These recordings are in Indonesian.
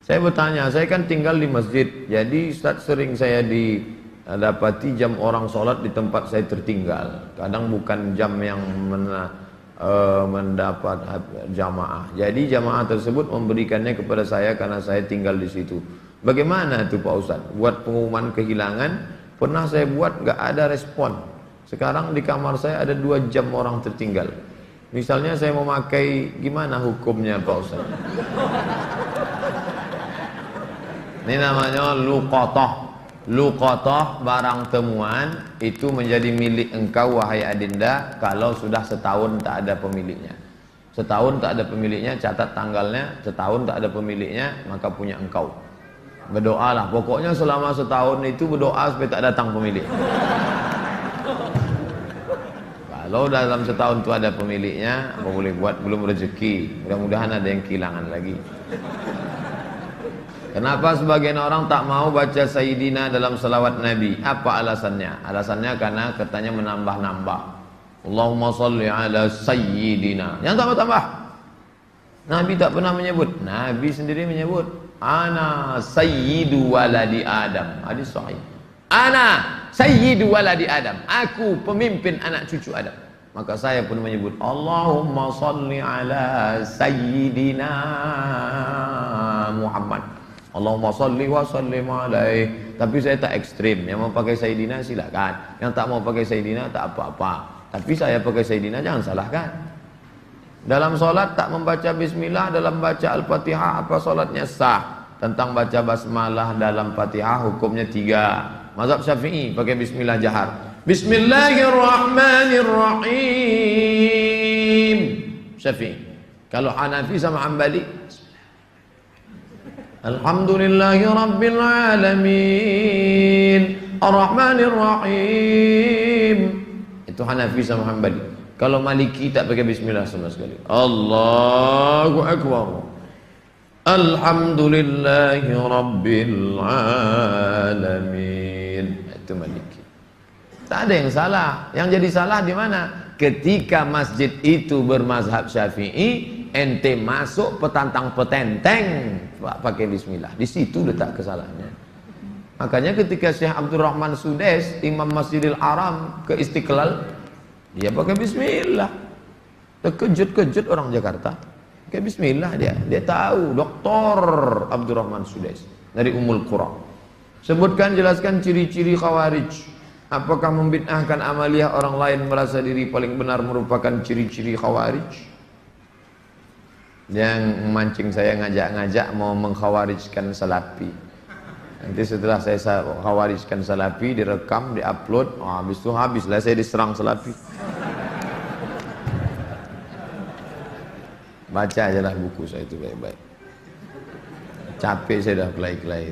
Saya bertanya, saya kan tinggal di masjid, jadi Ustaz sering saya dapati jam orang sholat di tempat saya tertinggal. Kadang bukan jam yang mendapat jamaah. Jadi jamaah tersebut memberikannya kepada saya karena saya tinggal di situ. Bagaimana itu Pak Ustaz? Buat pengumuman kehilangan, pernah saya buat gak ada respon. Sekarang di kamar saya ada 2 jam orang tertinggal. Misalnya saya mau pakai, gimana hukumnya Pak Ustaz? Ini namanya luqatah. Luqatah, barang temuan itu menjadi milik engkau wahai adinda kalau sudah setahun tak ada pemiliknya. Setahun tak ada pemiliknya, catat tanggalnya. Setahun tak ada pemiliknya, maka punya engkau. Berdoalah, pokoknya selama setahun itu berdoa supaya tak datang pemilik. Kalau dalam setahun itu ada pemiliknya, apa boleh buat, belum rezeki. Mudah-mudahan ada yang kehilangan lagi. Kenapa sebagian orang tak mau baca Sayyidina dalam salawat Nabi? Apa alasannya? Alasannya karena katanya menambah-nambah. Allahumma salli ala Sayyidina. Yang tambah-tambah. Nabi tak pernah menyebut. Nabi sendiri menyebut. Ana Sayyidu waladi Adam. Hadis sahih. Ana Sayyidu waladi Adam. Aku pemimpin anak cucu Adam. Maka saya pun menyebut Allahumma salli ala Sayyidina Muhammad. Allahumma salli wa sallim alaih. Tapi saya tak ekstrim. Yang mau pakai Sayyidina silakan. Yang tak mau pakai Sayyidina tak apa-apa. Tapi saya pakai Sayyidina jangan salahkan. Dalam solat tak membaca bismillah, dalam baca al-fatihah, apa solatnya sah? Tentang baca basmalah dalam fatihah hukumnya 3. Mazhab Syafi'i pakai bismillah jahar. Bismillahirrahmanirrahim. Syafi'i. Kalau Hanafi sama Hambali, Alhamdulillahi Rabbil Alamin Ar-Rahmanir Rahim. Itu Hanafi sama Hambali. Kalau Maliki tak pakai bismillah sama sekali. Allahu Akbar. Alhamdulillahi Rabbil Alamin. Itu Maliki. Tak ada yang salah. Yang jadi salah di mana? Ketika masjid itu bermazhab Syafi'i, ente masuk petantang petenteng pakai bismillah. Di situ letak kesalahannya. Makanya ketika Syekh Abdurrahman Sudes, Imam Masjidil Haram ke Istiqlal, dia pakai bismillah. Terkejut-kejut orang Jakarta. Pakai bismillah dia. Dia tahu Dr. Abdurrahman Sudes dari Ummul Qura. Sebutkan, jelaskan ciri-ciri Khawarij. Apakah membid'ahkan amaliyah orang lain merasa diri paling benar merupakan ciri-ciri Khawarij? Yang memancing saya ngajak-ngajak mau mengkhawarijkan Salafi. Nanti setelah saya khawarijkan Salafi, direkam, diupload, habis itu habislah saya diserang Salafi. Baca aja lah buku saya itu baik-baik. Capek saya dah kelai-kelai.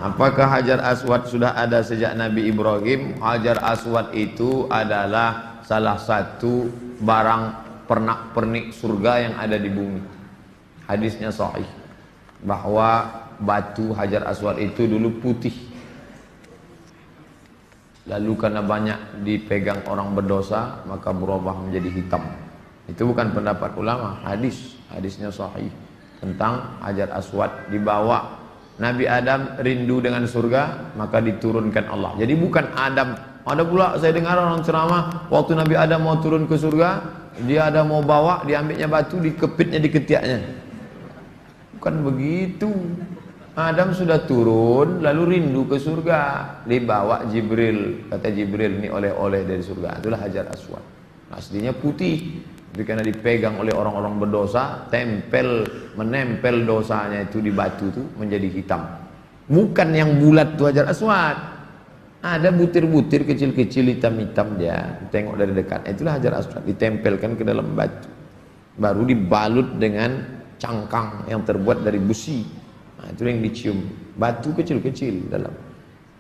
Apakah Hajar Aswad sudah ada sejak Nabi Ibrahim? Hajar Aswad itu adalah salah satu barang pernak-pernik surga yang ada di bumi. Hadisnya sahih bahwa batu Hajar Aswad itu dulu putih, lalu karena banyak dipegang orang berdosa maka berubah menjadi hitam. Itu bukan pendapat ulama, hadisnya sahih tentang Hajar Aswad. Dibawa Nabi Adam rindu dengan surga, maka diturunkan Allah. Jadi bukan Adam. Ada pula saya dengar orang ceramah, waktu Nabi Adam mau turun ke surga, dia ada mau bawa, diambilnya batu, dikepitnya di ketiaknya. Bukan begitu. Adam sudah turun, lalu rindu ke surga, dibawa Jibril. Kata Jibril, ini oleh-oleh dari surga. Itulah Hajar Aswad. Aslinya putih, tapi karena dipegang oleh orang-orang berdosa, menempel dosanya itu di batu itu menjadi hitam. Bukan yang bulat itu Hajar Aswad. Ada butir-butir kecil-kecil hitam-hitam dia. Tengok dari dekat. Itulah Hajar Aswad, ditempelkan ke dalam batu. Baru dibalut dengan cangkang yang terbuat dari besi. Nah, itu yang dicium. Batu kecil-kecil dalam.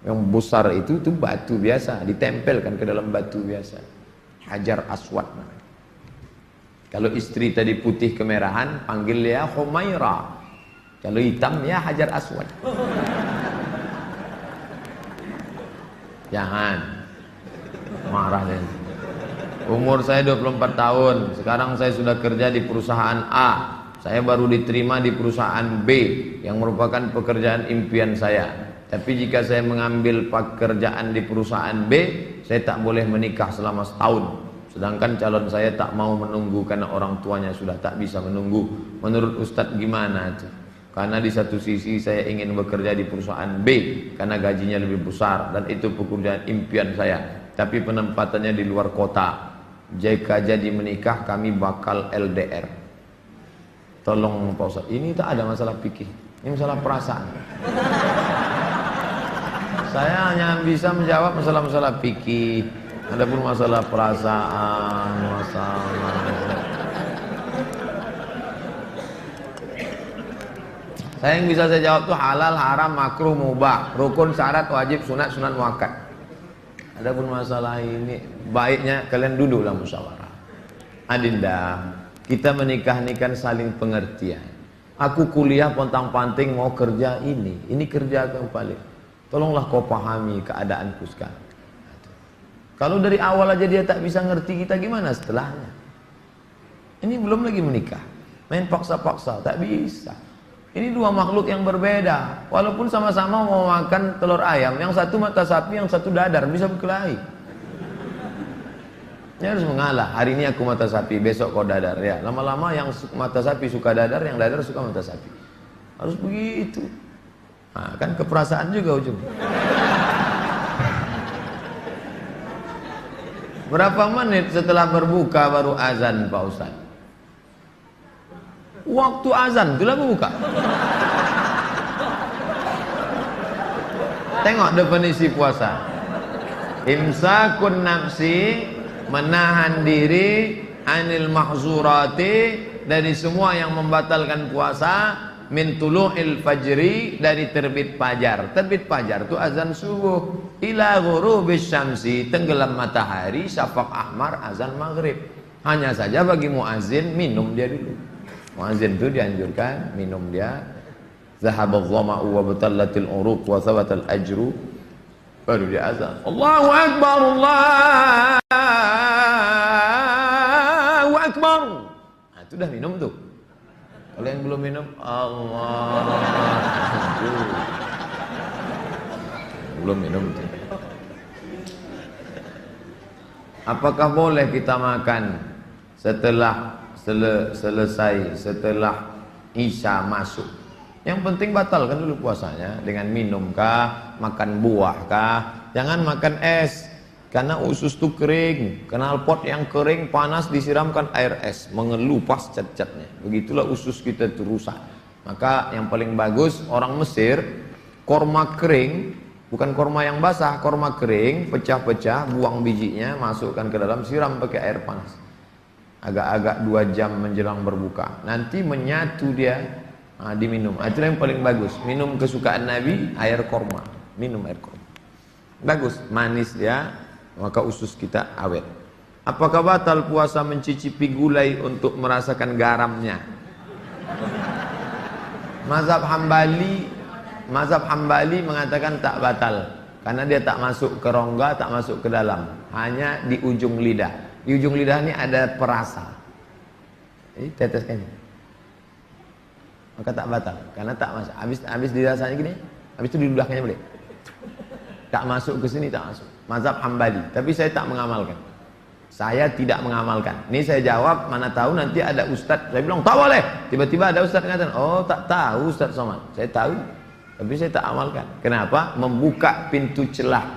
Yang besar itu batu biasa, ditempelkan ke dalam batu biasa. Hajar Aswad. Kalau istri tadi putih kemerahan, panggil dia Humaira. Kalau hitam ya Hajar Aswad. Jangan marah deh. Umur saya 24 tahun. Sekarang saya sudah kerja di perusahaan A. saya baru diterima di perusahaan B yang merupakan pekerjaan impian saya. Tapi jika saya mengambil pekerjaan di perusahaan B, saya tak boleh menikah selama setahun. Sedangkan calon saya tak mau menunggu karena orang tuanya sudah tak bisa menunggu. Menurut Ustadz gimana itu? Karena di satu sisi saya ingin bekerja di perusahaan B karena gajinya lebih besar dan itu pekerjaan impian saya. Tapi penempatannya di luar kota. Jika jadi menikah kami bakal LDR. Tolong Pak Ustaz, ini tak ada masalah fikih, ini masalah perasaan. Saya hanya bisa menjawab masalah-masalah fikih. Adapun masalah perasaan, saya yang bisa saya jawab tuh halal, haram, makruh, mubah, rukun, syarat, wajib, sunat, sunat muakkad. Adapun masalah ini baiknya kalian duduklah musyawarah. Adinda, kita menikah ini kan saling pengertian. Aku kuliah pontang-panting mau kerja ini kerja kembali. Tolonglah kau pahami keadaanku sekarang. Kalau dari awal aja dia tak bisa ngerti kita, gimana setelahnya? Ini belum lagi menikah, main paksa-paksa, tak bisa. Ini dua makhluk yang berbeda. Walaupun sama-sama mau makan telur ayam, yang satu mata sapi, yang satu dadar, bisa berkelahi. Dia harus mengalah. Hari ini aku mata sapi, besok kau dadar. Ya, lama-lama yang mata sapi suka dadar, yang dadar suka mata sapi. Harus begitu. Nah, kan keperasaan juga ujung. Berapa menit setelah berbuka baru azan Pak Ustaz? Waktu azan itulah berbuka. Tengok definisi puasa. Imsakun nafsi, menahan diri, anil mahzurati, dari semua yang membatalkan puasa, min tulu'il fajri, dari terbit fajar. Terbit fajar itu azan subuh, ila ghurubis syamsi, tenggelam matahari, syafaq ahmar, azan maghrib. Hanya saja bagi muazin minum dia dulu. Muazin itu dianjurkan minum dia. Zahabadh dhama'u wa batallatil uruq wa thabatal ajru, baru dia azan. Allahu akbar, Allahu akbar. Nah, itu dah minum tuh. Kalau yang belum minum, Allah, belum minum tuh. Apakah boleh kita makan setelah selesai, setelah Isya masuk? Yang penting batalkan dulu puasanya dengan minum kah, makan buah kah. Jangan makan es, karena usus itu kering. Knalpot yang kering panas disiramkan air es, mengelupas cat-catnya. Begitulah usus kita itu rusak. Maka yang paling bagus orang Mesir, korma kering, bukan korma yang basah, korma kering, pecah-pecah, buang bijinya, masukkan ke dalam, siram pakai air panas. Agak-agak 2 jam menjelang berbuka. Nanti menyatu dia, diminum. Itu yang paling bagus. Minum kesukaan Nabi, air korma. Minum air korma. Bagus, manis dia, maka usus kita awet. Apakah batal puasa mencicipi gulai untuk merasakan garamnya? Mazhab Hambali mengatakan tak batal, karena dia tak masuk ke rongga, tak masuk ke dalam, hanya di ujung lidah. Di ujung lidah ini ada perasa. Jadi teteskan, maka tak batal, karena tak masuk. Habis dirasanya gini, habis itu di ludahnya boleh. Tak masuk ke sini, tak masuk. Mazhab Hambali, tapi saya tak mengamalkan. Saya tidak mengamalkan. Ini saya jawab, mana tahu nanti ada ustadz. Saya bilang tak boleh. Tiba-tiba ada ustadz mengatakan, oh tak tahu Ustadz Somad. Saya tahu, tapi saya tak amalkan. Kenapa? Membuka pintu celah.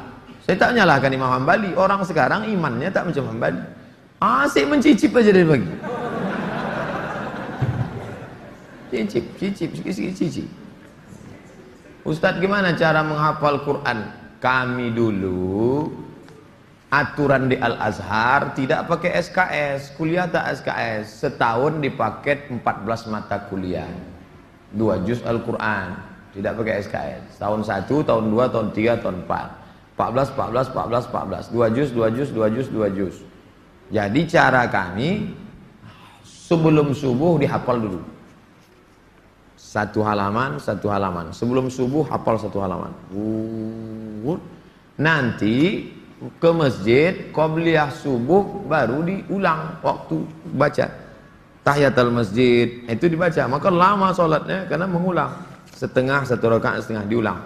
Saya tak menyalahkan Imam Hambali. Orang sekarang imannya tak macam Hambali. Asik mencicip aja dari pagi. Cicip. Ustadz gimana cara menghafal Quran? Kami dulu aturan di Al-Azhar tidak pakai SKS, kuliah tak SKS, setahun dipaket 14 mata kuliah, 2 juz Al-Quran, tidak pakai SKS, tahun 1, tahun 2, tahun 3, tahun 4, 14, 2 juz. Jadi cara kami sebelum subuh dihafal dulu, satu halaman, sebelum subuh hafal 1 halaman. Nanti ke masjid, qobliyah subuh baru diulang waktu baca. tahiyatul masjid itu dibaca, maka lama sholatnya karena mengulang setengah, satu rakaat setengah diulang.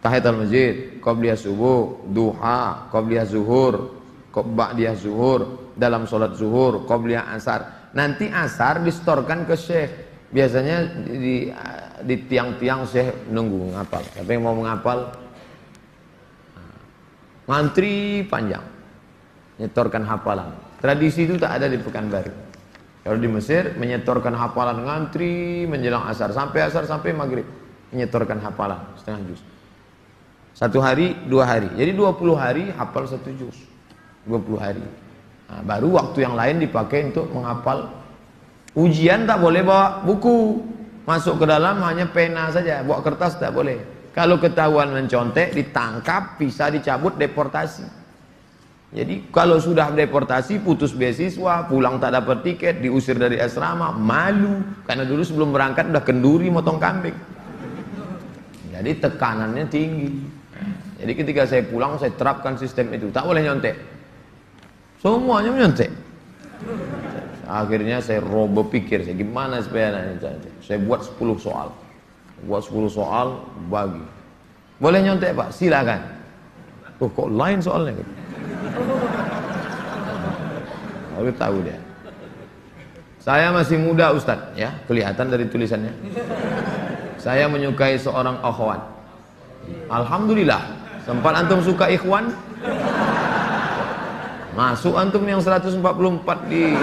Tahiyatul masjid, qabliyah subuh, duha, qabliyah zuhur, ba'diyah zuhur, dalam sholat zuhur, qabliyah asar. Nanti asar distorkan ke syekh. Biasanya di tiang-tiang syekh nunggu ngapal. Siapa yang mau menghafal? Ngantri panjang, nyetorkan hafalan. Tradisi itu tak ada di Pekanbaru. Kalau di Mesir menyetorkan hafalan, ngantri menjelang asar sampai maghrib, menyetorkan hafalan setengah juz. 1 hari 2 hari, jadi 20 hari hafal 1 juz. 20 hari. Nah, baru waktu yang lain dipakai untuk menghafal. Ujian tak boleh bawa buku, masuk ke dalam hanya pena saja, bawa kertas tak boleh. Kalau ketahuan mencontek, ditangkap, bisa dicabut, deportasi. Jadi kalau sudah deportasi, putus beasiswa, pulang tak dapat tiket, diusir dari asrama, malu. Karena dulu sebelum berangkat udah kenduri motong kambing. Jadi tekanannya tinggi. Jadi ketika saya pulang, saya terapkan sistem itu, tak boleh nyontek. Semuanya menyontek. Akhirnya saya berpikir, gimana supaya saya buat 10 soal. Buat 10 soal, bagi. Boleh nyontek Pak? Silakan. Oh kok lain soalnya? Lalu tahu dia. Saya masih muda Ustadz, ya kelihatan dari tulisannya. Saya menyukai seorang akhwat. Alhamdulillah. Sempat antum suka ikhwan? Masuk antum yang 144 di.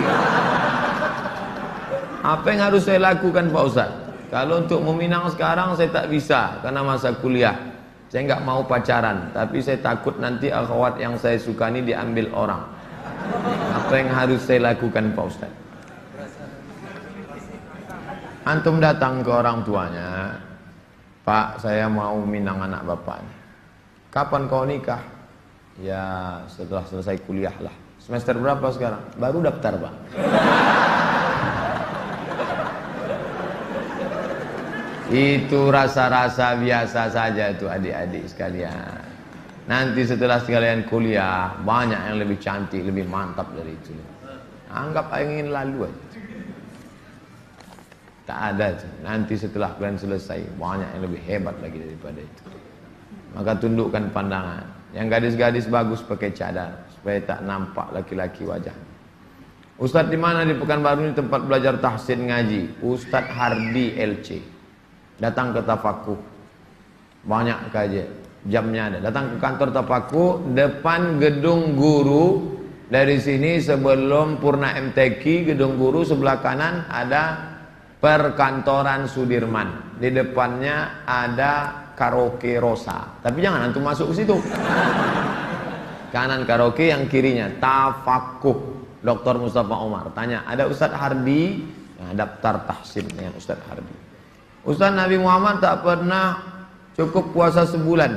Apa yang harus saya lakukan Pak Ustaz? Kalau untuk meminang sekarang saya tak bisa karena masa kuliah. Saya nggak mau pacaran, tapi saya takut nanti akhwat yang saya suka ini diambil orang. Apa yang harus saya lakukan Pak Ustaz? Antum datang ke orang tuanya, Pak, saya mau minang anak bapak. Kapan kau nikah? Ya setelah selesai kuliah lah. Semester berapa sekarang? Baru daftar Pak. Itu rasa-rasa biasa saja itu adik-adik sekalian. Nanti setelah sekalian kuliah, banyak yang lebih cantik, lebih mantap dari itu. Anggap ingin lalu aja. Tak ada. Nanti setelah kalian selesai, banyak yang lebih hebat lagi daripada itu. Maka tundukkan pandangan. Yang gadis-gadis bagus pakai cadar supaya tak nampak laki-laki wajah. Ustadz di mana di Pekanbaru ini tempat belajar tahsin ngaji? Ustadz Hardi LC. Datang ke Tafakuh. Banyak kajian. Jamnya ada. Datang ke kantor Tafakuh depan gedung guru. Dari sini sebelum Purna MTQ, gedung guru sebelah kanan ada perkantoran Sudirman. Di depannya ada karaoke Rosa. Tapi jangan antum masuk ke situ. Kanan karaoke, yang kirinya Tafakuh. Dr. Mustafa Umar. Tanya, ada Ustadz Hardi? Nah, daftar tahsin dengan Ustadz Hardi. Ustaz, Nabi Muhammad tak pernah cukup puasa sebulan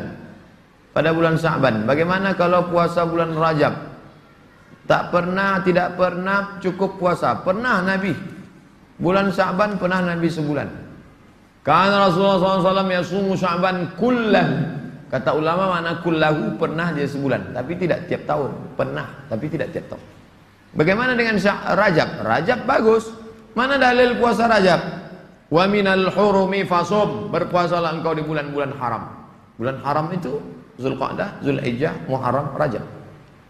pada bulan Sya'ban. Bagaimana kalau puasa bulan Rajab? Tidak pernah cukup puasa. Pernah Nabi. Bulan Sya'ban pernah Nabi sebulan. Karena Rasulullah SAW yasumu Sya'ban kullah. Kata ulama mana kullahu, pernah dia sebulan. Tapi tidak tiap tahun. Pernah, tapi tidak tiap tahun. Bagaimana dengan Rajab? Rajab bagus. Mana dalil puasa Rajab? Wa minal hurumi fasum, berpuasalah engkau di bulan-bulan haram. Bulan haram itu Zulqa'dah, Zulhijjah, Muharram, Rajab.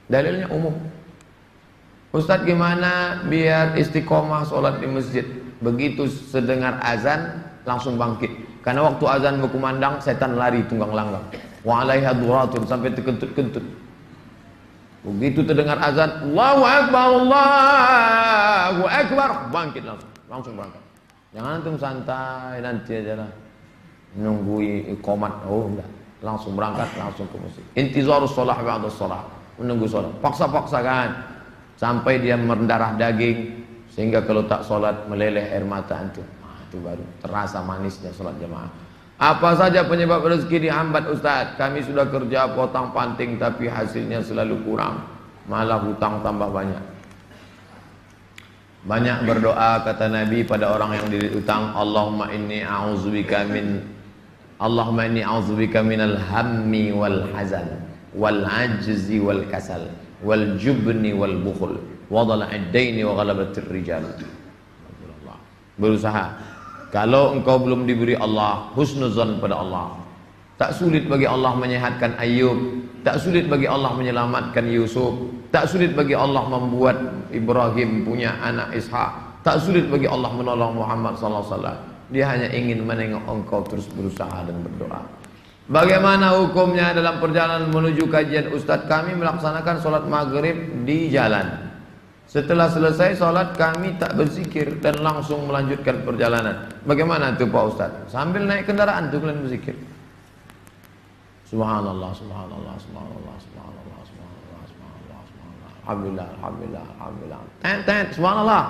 Dalilnya umum. Ustadz, gimana biar istiqomah sholat di masjid? Begitu sedengar azan langsung bangkit. Karena waktu azan berkumandang setan lari tunggang langgang. Wa 'alaiha duratun, sampai terkentut-kentut. Begitu terdengar azan, Allahu Akbar, Allahu Akbar, bangkit langsung berangkat. Jangan antum santai nanti aja lah menunggu iqamat. Oh enggak, langsung berangkat, langsung ke masjid. Intizarus shalah ba'da shalah, menunggu salat. Paksa-paksakan sampai dia mendarah daging sehingga kalau tak salat meleleh air mata antum. Itu baru terasa manisnya salat jamaah. Apa saja penyebab rezeki dihambat Ustaz? Kami sudah kerja potong panting tapi hasilnya selalu kurang, malah hutang tambah banyak. Banyak berdoa kata Nabi pada orang yang dililit utang, Allahumma inni a'udzubika minal hammi wal hazan wal ajzi wal kasal wal jubni wal bukhul wa dhala'id daini wa ghalabatir rijal. berusaha. Kalau engkau belum diberi Allah, husnuzan pada Allah. Tak sulit bagi Allah menyehatkan Ayub, tak sulit bagi Allah menyelamatkan Yusuf, tak sulit bagi Allah membuat Ibrahim punya anak Ishak, tak sulit bagi Allah menolong Muhammad sallallahu alaihi wasallam. Dia hanya ingin menengok engkau terus berusaha dan berdoa. Bagaimana hukumnya dalam perjalanan menuju kajian Ustadz? Kami melaksanakan sholat maghrib di jalan. Setelah selesai sholat kami tak berzikir dan langsung melanjutkan perjalanan. Bagaimana itu Pak Ustadz? Sambil naik kendaraan itu kalian berzikir. Subhanallah, subhanallah, subhanallah, subhanallah, subhanallah, subhanallah, subhanallah. Alhamdulillah, alhamdulillah, alhamdulillah. Tet, subhanallah.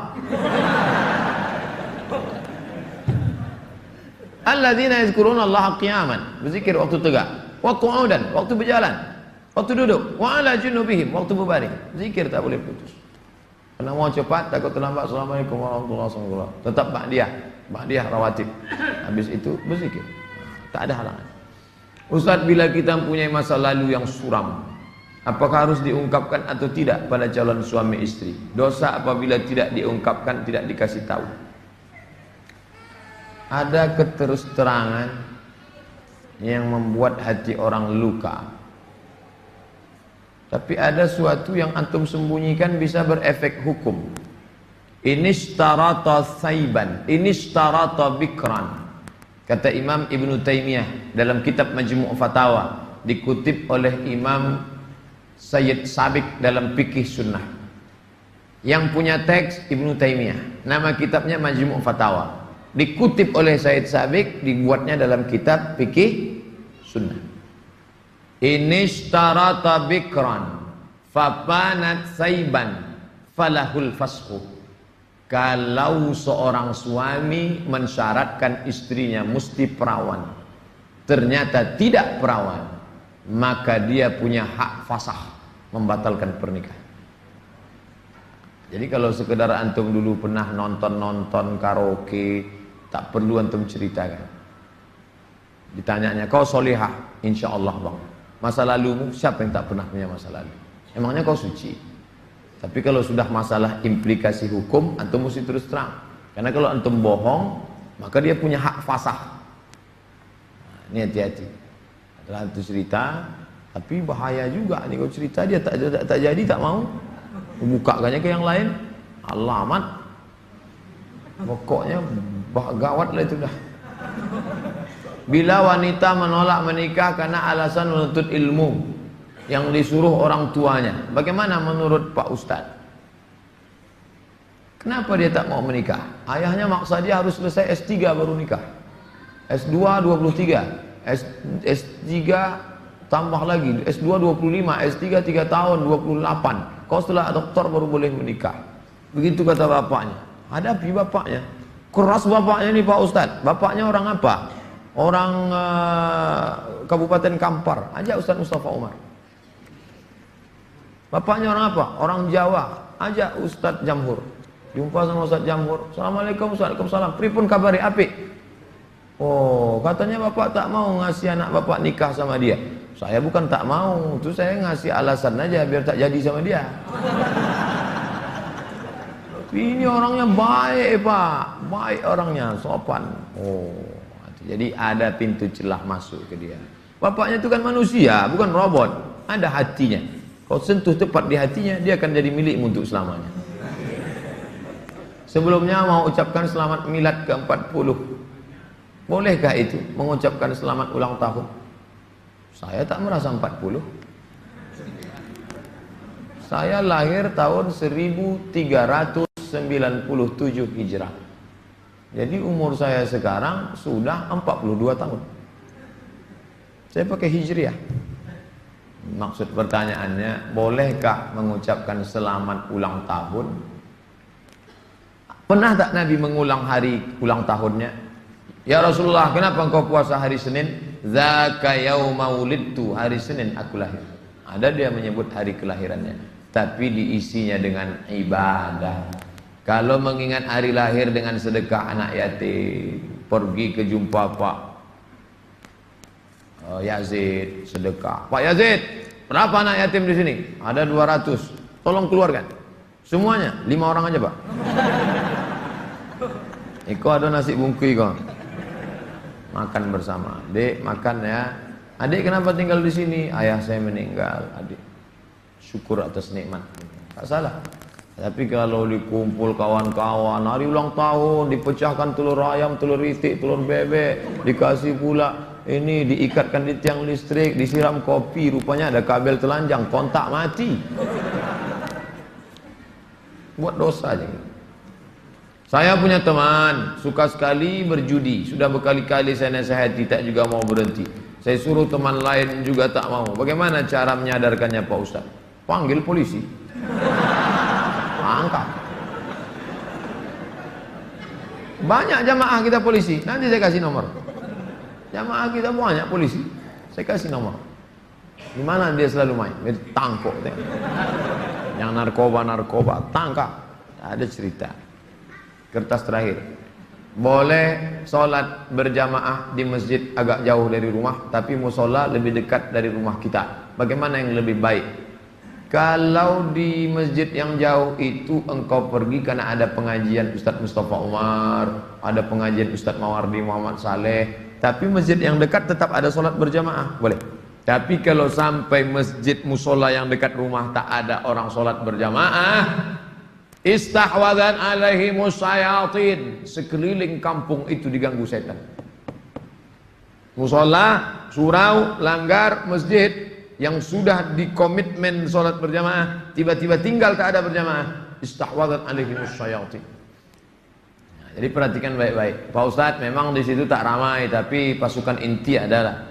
Alladzina yazkuruna Allah qiyaman, berzikir waktu tegak, wa qu'udan, waktu berjalan, waktu duduk, wa ala junubihim, waktu berbaring. Zikir tak boleh putus. Karena mau cepat takut terlambat. Assalamualaikum warahmatullahi wabarakatuh. Tetap ba'diyah rawatib. Habis itu berzikir. Tak ada halangan. Ustaz, bila kita mempunyai masa lalu yang suram, apakah harus diungkapkan atau tidak pada calon suami istri? Dosa apabila tidak diungkapkan, tidak dikasih tahu. Ada keterus-terangan yang membuat hati orang luka. Tapi ada suatu yang antum sembunyikan bisa berefek hukum. Inishtarata saiban, inishtarata bikran. Kata Imam Ibn Taymiyah dalam kitab Majmu' Fatawa, dikutip oleh Imam Sayyid Sabiq dalam Fikih Sunnah. Yang punya teks Ibn Taymiyah, nama kitabnya Majmu' Fatawa. Dikutip oleh Sayyid Sabiq, dibuatnya dalam kitab Fikih Sunnah. Inishtarata bikran fapanat saiban falahul fashu. Kalau seorang suami mensyaratkan istrinya mesti perawan, ternyata tidak perawan, maka dia punya hak fasah membatalkan pernikahan. Jadi kalau sekedar antum dulu pernah nonton karaoke, tak perlu antum ceritakan. Ditanyanya, kau solihah? Insya Allah bang. Masa lalumu, siapa yang tak pernah punya masa lalu? Emangnya kau suci? Tapi kalau sudah masalah implikasi hukum, antum mesti terus terang. Karena kalau antum bohong, maka dia punya hak fasah. Nah, ini hati-hati. Adalah itu cerita, tapi bahaya juga. Nih kalau cerita dia tak jadi, tak mau. Bukakannya ke yang lain, alamat. Pokoknya gawat lah itu dah. Bila wanita menolak menikah karena alasan menuntut ilmu yang disuruh orang tuanya, bagaimana menurut Pak Ustadz? Kenapa dia tak mau menikah? Ayahnya maksa dia harus selesai S3 baru nikah. S2 23, S3 tambah lagi, S2 25, S3 3 tahun 28. Kau setelah doktor baru boleh menikah. Begitu kata bapaknya. Hadapi bapaknya. Keras bapaknya nih Pak Ustadz. Bapaknya orang apa? Orang Kabupaten Kampar. Ajak Ustadz Mustafa Umar. Bapaknya orang apa? Orang Jawa. Ajak Ustadz Jamhur. Jumpa sama Ustadz Jamhur. Assalamualaikum, waalaikumsalam. Pripun kabari apik? Oh, katanya bapak tak mau ngasih anak bapak nikah sama dia. Saya bukan tak mau, itu saya ngasih alasan aja biar tak jadi sama dia. Ini orangnya baik Pak, baik orangnya, sopan. Oh, jadi ada pintu celah masuk ke dia. Bapaknya itu kan manusia, bukan robot. Ada hatinya. Kau sentuh tepat di hatinya, dia akan jadi milikmu untuk selamanya. Sebelumnya mau ucapkan selamat milad ke-40. Bolehkah itu mengucapkan selamat ulang tahun? Saya tak merasa 40. Saya lahir tahun 1397 Hijrah. Jadi umur saya sekarang sudah 42 tahun. Saya pakai Hijriah. Maksud pertanyaannya, bolehkah mengucapkan selamat ulang tahun? Pernah tak Nabi mengulang hari ulang tahunnya? Ya Rasulullah, kenapa engkau puasa hari Senin? Zaka yauma wulidtu, hari Senin aku lahir. Ada dia menyebut hari kelahirannya, tapi diisinya dengan ibadah. Kalau mengingat hari lahir dengan sedekah anak yatim, pergi ke jumpa Pak Yazid, sedekah. Pak Yazid, berapa anak yatim di sini? Ada 200. Tolong keluarkan. Semuanya, 5 orang aja Pak. Iko ada nasi bungkui kok. Makan bersama. Dek, makan ya. Adik kenapa tinggal di sini? Ayah saya meninggal. Adik syukur atas nikmat. Tak salah. Tapi kalau dikumpul kawan-kawan, hari ulang tahun, dipecahkan telur ayam, telur itik, telur bebek, dikasih pula ini, diikatkan di tiang listrik, disiram kopi, rupanya ada kabel telanjang, kontak mati. Buat dosa aja. Saya punya teman, suka sekali berjudi. Sudah berkali-kali saya nasihati, tak juga mau berhenti. Saya suruh teman lain juga tak mau. Bagaimana cara menyadarkannya Pak Ustaz? Panggil polisi. Angkat. Banyak jamaah kita polisi. Nanti saya kasih nomor. Jamaah kita banyak polisi. Saya kasih nomor. Di mana dia selalu main? Dia tangkap. Yang narkoba tangkap. Ada cerita. Kertas terakhir. Boleh sholat berjamaah di masjid agak jauh dari rumah, tapi musola lebih dekat dari rumah kita. Bagaimana yang lebih baik? Kalau di masjid yang jauh itu engkau pergi karena ada pengajian Ustadz Mustafa Umar, ada pengajian Ustadz Mawardi Muhammad Saleh, tapi masjid yang dekat tetap ada sholat berjamaah, boleh. Tapi kalau sampai masjid musola yang dekat rumah tak ada orang sholat berjamaah, istahwadan alaihimus syayatin, sekeliling kampung itu diganggu setan. Musola, surau, langgar, masjid yang sudah dikomitmen sholat berjamaah, tiba-tiba tinggal tak ada berjamaah, istahwadat alaihimus syayatin. Nah, jadi perhatikan baik-baik. Pak Ustadz, memang di situ tak ramai, tapi pasukan inti adalah.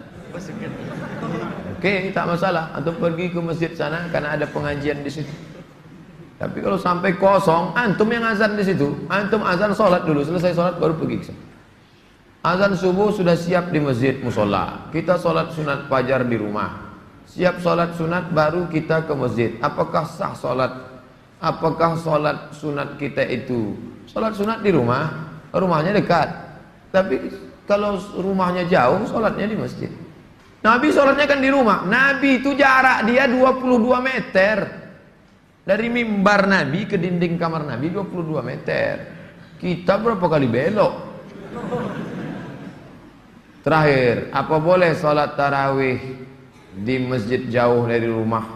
Oke, tak masalah. Antum pergi ke masjid sana karena ada pengajian di situ. Tapi kalau sampai kosong, antum yang azan di situ, antum azan sholat dulu, selesai sholat baru pergi ke sana. Azan subuh sudah siap di masjid musola. Kita sholat sunat fajar di rumah. Siap sholat sunat baru kita ke masjid. Apakah sah sholat? Apakah sholat sunat kita itu? Sholat sunat di rumah, rumahnya dekat. Tapi kalau rumahnya jauh, sholatnya di masjid. Nabi sholatnya kan di rumah. Nabi itu jarak dia 22 meter. Dari mimbar Nabi ke dinding kamar Nabi 22 meter. Kita berapa kali belok? Terakhir, apa boleh sholat tarawih di masjid jauh dari rumah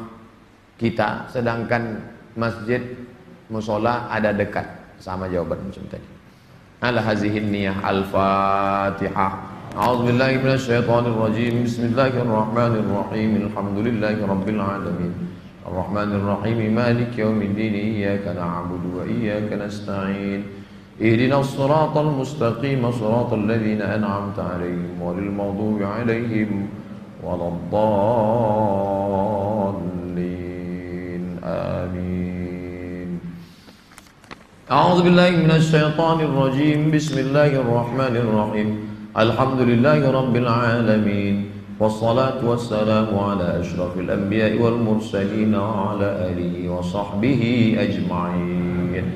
kita, sedangkan masjid musola ada dekat? Sama jawaban macam tadi. Ala hazihin niyah. Al-Fatihah. A'udzubillahi minasyaitonir rajim. Bismillahirrahmanirrahim. Alhamdulillahi rabbil alamin. Ar-Rahmanir Rahim. Maliki yaumiddin. Iyyaka na'budu wa iyyaka nasta'in. Ihdinas siratal mustaqim. Siratal ladzina an'amta 'alaihim ghairil maghdubi 'alaihim waladdallin. Amin. A'udzu billahi minasy syaithanir rajim. Bismillahirrahmanirrahim. Alhamdulillahi rabbil alamin. Wassalatu wassalamu ala asyrafil anbiya'i wal mursalin wa ala alihi wa sahbihi ajma'in.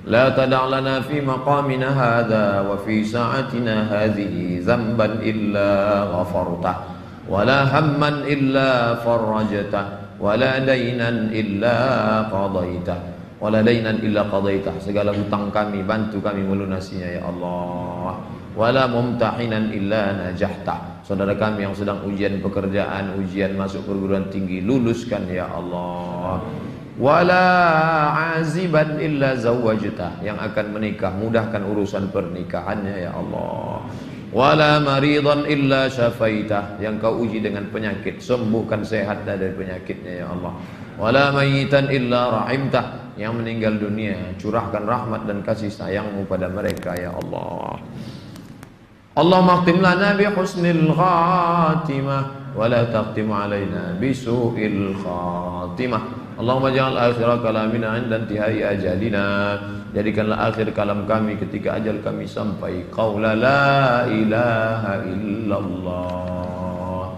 La tada' lana fi maqamina hadha wa fi sa'atina hadhihi dhanban illa ghafartah wa la hamman illa farajtah wa la daynan illa qadaitah wa la daynan illa qadaitah. Segala hutang kami bantu kami melunasinya ya Allah. Wala mumtahinan illa najahta. Saudara kami yang sedang ujian pekerjaan, ujian masuk perguruan tinggi, luluskan ya Allah. Wala aziban illa zawwajta, yang akan menikah mudahkan urusan pernikahannya ya Allah. Wala maridan illa syafaitah, yang kau uji dengan penyakit sembuhkan, sehat dari penyakitnya ya Allah. Wala mayitan illa rahimtah, yang meninggal dunia curahkan rahmat dan kasih sayangmu pada mereka ya Allah. Allahumma khtim lana bi husnil khatimah wa la taqtim alaina bi su'il khatimah. Allahumma ja'al akhir kalamina 'inda intihai ajalina, jadikanlah akhir kalam kami ketika ajal kami sampai, qaula la ilaha illallah.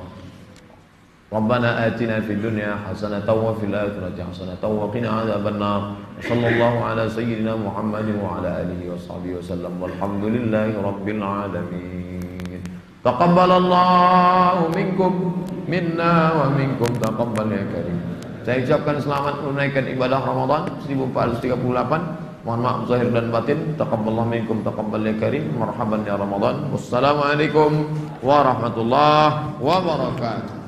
Rabbana atina fid dunya hasanatan wa fil akhirati hasanatan wa qina adzabannar. Sallallahu ala sayyidina Muhammadin wa ala alihi wa sahbihi wasallam. Walhamdulillahi rabbil alamin. Taqabbalallahu minkum minna wa minkum taqabbal ya karim. Saya ucapkan selamat menunaikan ibadah Ramadan 1438 Mohon maaf zahir dan batin. Taqabbalallahu minkum taqabbal ya karim. Marhaban ya Ramadan. Wassalamualaikum warahmatullahi wabarakatuh.